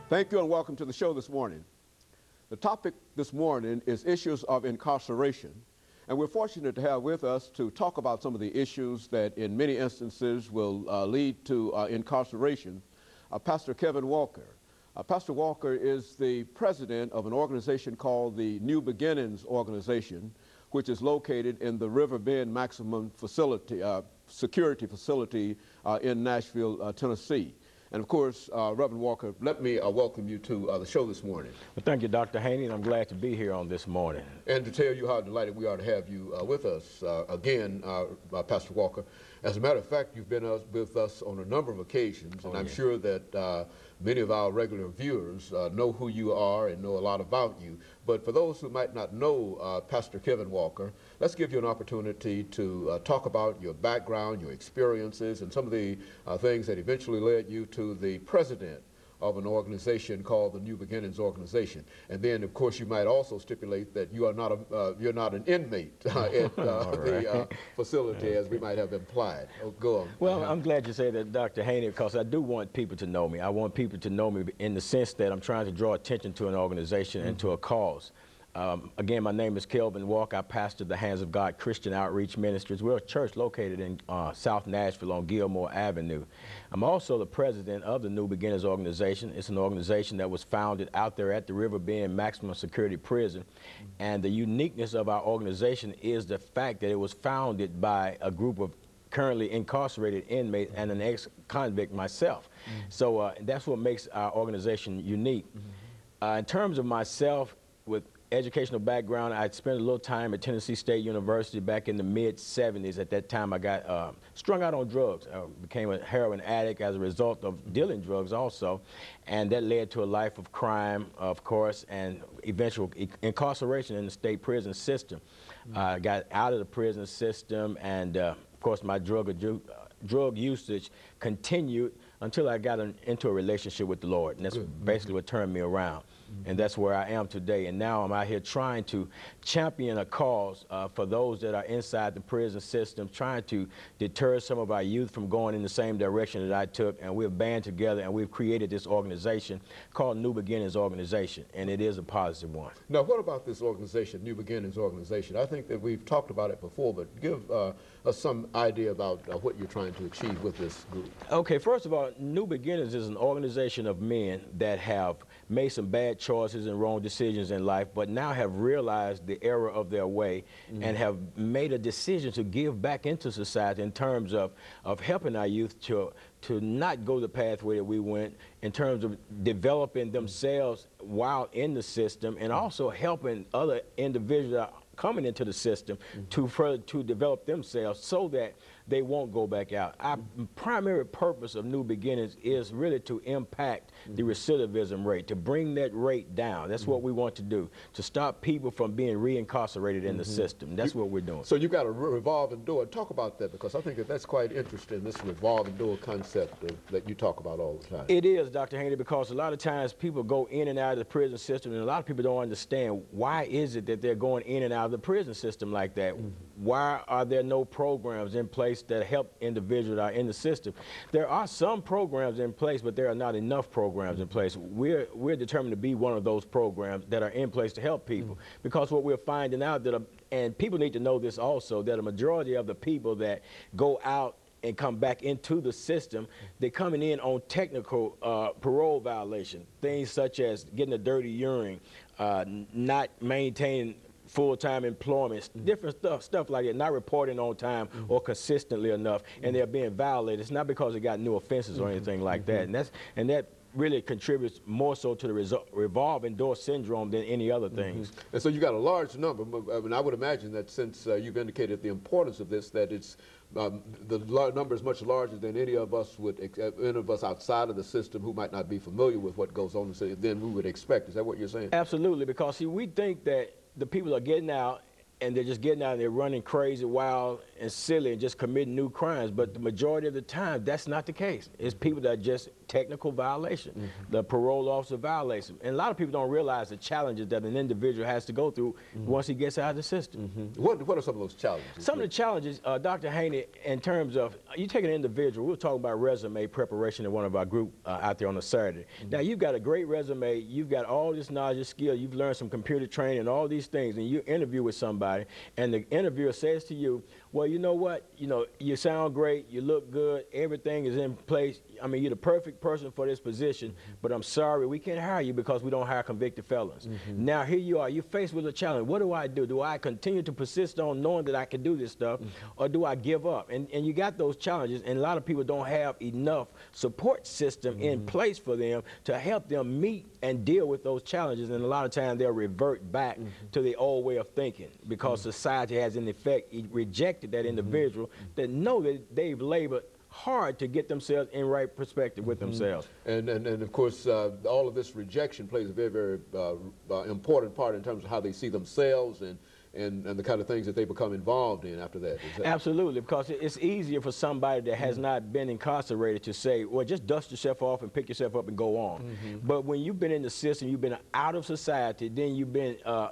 Thank you and welcome to the show this morning. The topic this morning is issues of incarceration, and we're fortunate to have with us to talk about some of the issues that in many instances will lead to incarceration, Pastor KWalker. Pastor Walker is the president of an organization called the New Beginnings Organization, which is located in the River Bend Maximum Facility, Security Facility in Nashville, Tennessee. And of course, Reverend Walker, let me welcome you to the show this morning. Well, thank you, Dr. Haney, and I'm glad to be here on this morning. And to tell you how delighted we are to have you with us again, Pastor Walker. As a matter of fact, you've been with us on a number of occasions, and I'm sure that many of our regular viewers know who you are and know a lot about you. But for those who might not know Pastor KWalker, let's give you an opportunity to talk about your background, your experiences, and some of the things that eventually led you to the president of an organization called the New Beginnings Organization. And then, of course, you might also stipulate that you are not you're not an inmate at the facility, as we might have implied. Oh, go on. Well, I'm glad you say that, Dr. Haney, because I do want people to know me. I want people to know me in the sense that I'm trying to draw attention to an organization and to a cause. Again, my name is KWalker. I pastor the Hands of God Christian Outreach Ministries. We're a church located in South Nashville on Gilmore Avenue. I'm also the president of the New Beginners Organization. It's an organization that was founded out there at the River Bend Maximum Security Prison. And the uniqueness of our organization is the fact that it was founded by a group of currently incarcerated inmates and an ex-convict myself. So that's what makes our organization unique. In terms of myself, with educational background, I spent a little time at Tennessee State University back in the mid-'70s. At that time, I got strung out on drugs. I became a heroin addict as a result of dealing drugs also, and that led to a life of crime, of course, and eventual incarceration in the state prison system. I got out of the prison system, and of course, my drug usage continued until I got into a relationship with the Lord, and that's basically what turned me around. And that's where I am today. And now I'm out here trying to champion a cause for those that are inside the prison system, trying to deter some of our youth from going in the same direction that I took. And we've band together and we've created this organization called New Beginnings Organization, and it is a positive one. Now, what about this organization, New Beginnings Organization? I think that we've talked about it before, but give us some idea about what you're trying to achieve with this group. Okay, first of all, New Beginnings is an organization of men that have made some bad choices and wrong decisions in life, but now have realized the error of their way and have made a decision to give back into society in terms of helping our youth to not go the pathway that we went, in terms of developing themselves while in the system, and also helping other individuals that are coming into the system to develop themselves so that they won't go back out. Our primary purpose of New Beginnings is really to impact the recidivism rate, to bring that rate down. That's what we want to do, to stop people from being reincarcerated in the system. That's what we're doing. So you've got a revolving door. Talk about that, because I think that that's quite interesting, this revolving door concept that you talk about all the time. It is, Dr. Haney, because a lot of times people go in and out of the prison system, and a lot of people don't understand why is it that they're going in and out of the prison system like that. Why are there no programs in place that help individuals that are in the system? There are some programs in place, but there are not enough programs in place. We're determined to be one of those programs that are in place to help people, because what we're finding out that, and people need to know this also, that a majority of the people that go out and come back into the system, they're coming in on technical parole violation, things such as getting a dirty urine, not maintaining full-time employment, different stuff like that, not reporting on time or consistently enough, and they're being violated. It's not because they got new offenses or anything like that, and that really contributes more so to the revolving door syndrome than any other things. And so you got a large number. I mean, I would imagine that since you've indicated the importance of this, that it's the number is much larger than any of us outside of the system who might not be familiar with what goes on than we would expect. Is that what you're saying? Absolutely, because see, we think that the people are getting out and they're just getting out and they're running crazy, wild, and silly and just committing new crimes. But the majority of the time, that's not the case. It's people that are just technical violation. The parole officer violates them. And a lot of people don't realize the challenges that an individual has to go through once he gets out of the system. What are some of those challenges? Some of the challenges, Dr. Haney, in terms of, you take an individual, we were talking about resume preparation in one of our group out there on a Saturday. Now, you've got a great resume, you've got all this knowledge and skill, you've learned some computer training and all these things, and you interview with somebody, and the interviewer says to you, well, you know what, you sound great, you look good, everything is in place. I mean, you're the perfect person for this position, but I'm sorry, we can't hire you because we don't hire convicted felons. Now, here you are, you're faced with a challenge. What do I do? Do I continue to persist on knowing that I can do this stuff, or do I give up? And you got those challenges, and a lot of people don't have enough support system in place for them to help them meet and deal with those challenges, and a lot of times they'll revert back to the old way of thinking because society has, in effect, rejected that individual that know that they've labored hard to get themselves in right perspective with themselves. And of course, all of this rejection plays a very, very important part in terms of how they see themselves and the kind of things that they become involved in after that. Absolutely, because it's easier for somebody that has not been incarcerated to say, well, just dust yourself off and pick yourself up and go on. But when you've been in the system, you've been out of society, then you've been you're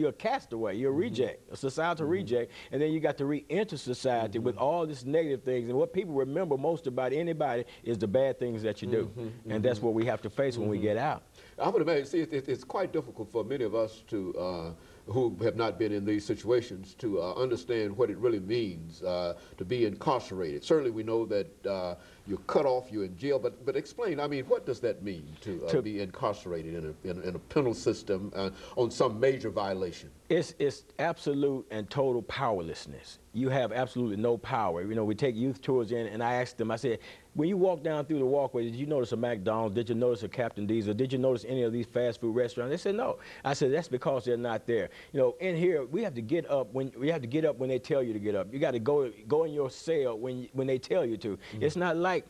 a castaway, you're a reject, a societal reject, and then you got to re-enter society with all this negative things. And what people remember most about anybody is the bad things that you do. And that's what we have to face when we get out. I would imagine, see, it's quite difficult for many of us to who have not been in these situations to understand what it really means to be incarcerated. Certainly we know that you're cut off, you're in jail, but explain, I mean, what does that mean to be incarcerated in a penal system on some major violation? It's absolute and total powerlessness. You have absolutely no power. We take youth tours in, and I asked them, I said, when you walk down through the walkway, did you notice a McDonald's? Did you notice a Captain D's? Or did you notice any of these fast food restaurants? They said no. I said, that's because they're not there. In here, we have to get up when they tell you to get up. You got to go in your cell when they tell you to. It's not like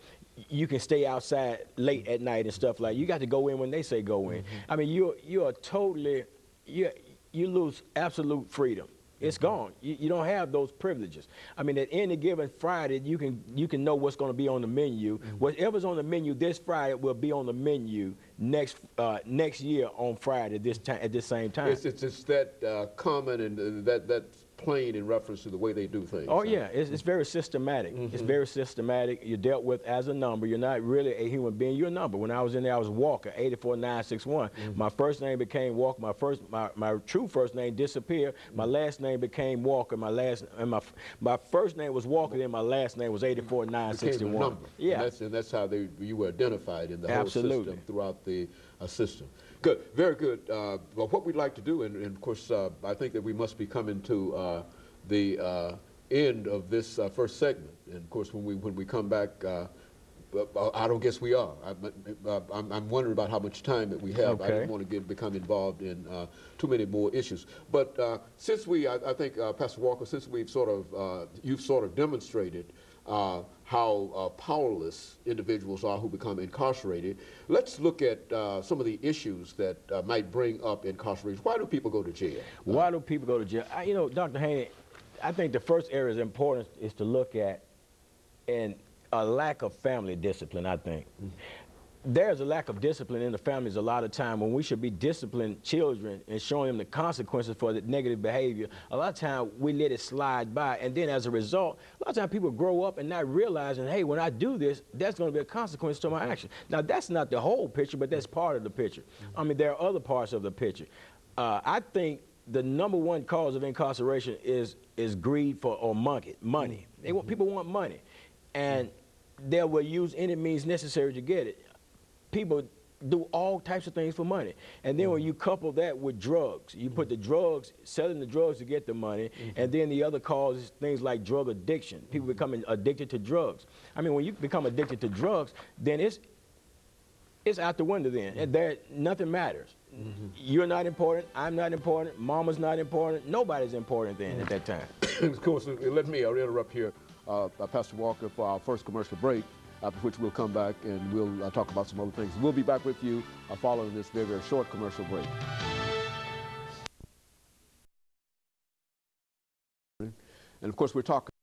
you can stay outside late at night and stuff like that. You got to go in when they say go in. I mean, you are totally, you lose absolute freedom. It's gone. You don't have those privileges. I mean, at any given Friday, you can know what's going to be on the menu. Whatever's on the menu this Friday will be on the menu next year on Friday at this same time. It's that common and that's plain in reference to the way they do things. Oh, yeah, it's very systematic. It's very systematic. You're dealt with as a number. You're not really a human being. You're a number. When I was in there, I was Walker, 84961. My first name became Walker. My true first name disappeared. My last name became Walker. My first name was Walker, then my last name was 84961. Yeah, and that's how you were identified in the whole system throughout the system. Good, very good. Well, what we'd like to do, and of course, I think that we must be coming to the end of this first segment. And of course, when we come back, I don't guess we are. I'm wondering about how much time that we have. Okay. I don't want to become involved in too many more issues. But since I think, Pastor Walker, since you've sort of demonstrated how powerless individuals are who become incarcerated, let's look at some of the issues that might bring up incarceration. Why do people go to jail? Why do people go to jail? Dr. Haney, I think the first area of importance is to look at a lack of family discipline, I think. There's a lack of discipline in the families a lot of time when we should be disciplining children and showing them the consequences for the negative behavior. A lot of time we let it slide by, and then as a result, a lot of time people grow up and not realizing, hey, when I do this, that's going to be a consequence to my action. Now, that's not the whole picture, but that's part of the picture. I mean, there are other parts of the picture. I think the #1 cause of incarceration is greed or money. People want money, and they will use any means necessary to get it. People do all types of things for money. And then when you couple that with drugs, you put selling the drugs to get the money, and then the other cause is things like drug addiction. People becoming addicted to drugs. I mean, when you become addicted to drugs, then it's out the window then. And nothing matters. You're not important, I'm not important, mama's not important, nobody's important then at that time. Of course, let me interrupt here, Pastor Walker, for our first commercial break, after which we'll come back and we'll talk about some other things. We'll be back with you following this very, very short commercial break. And of course, we're talking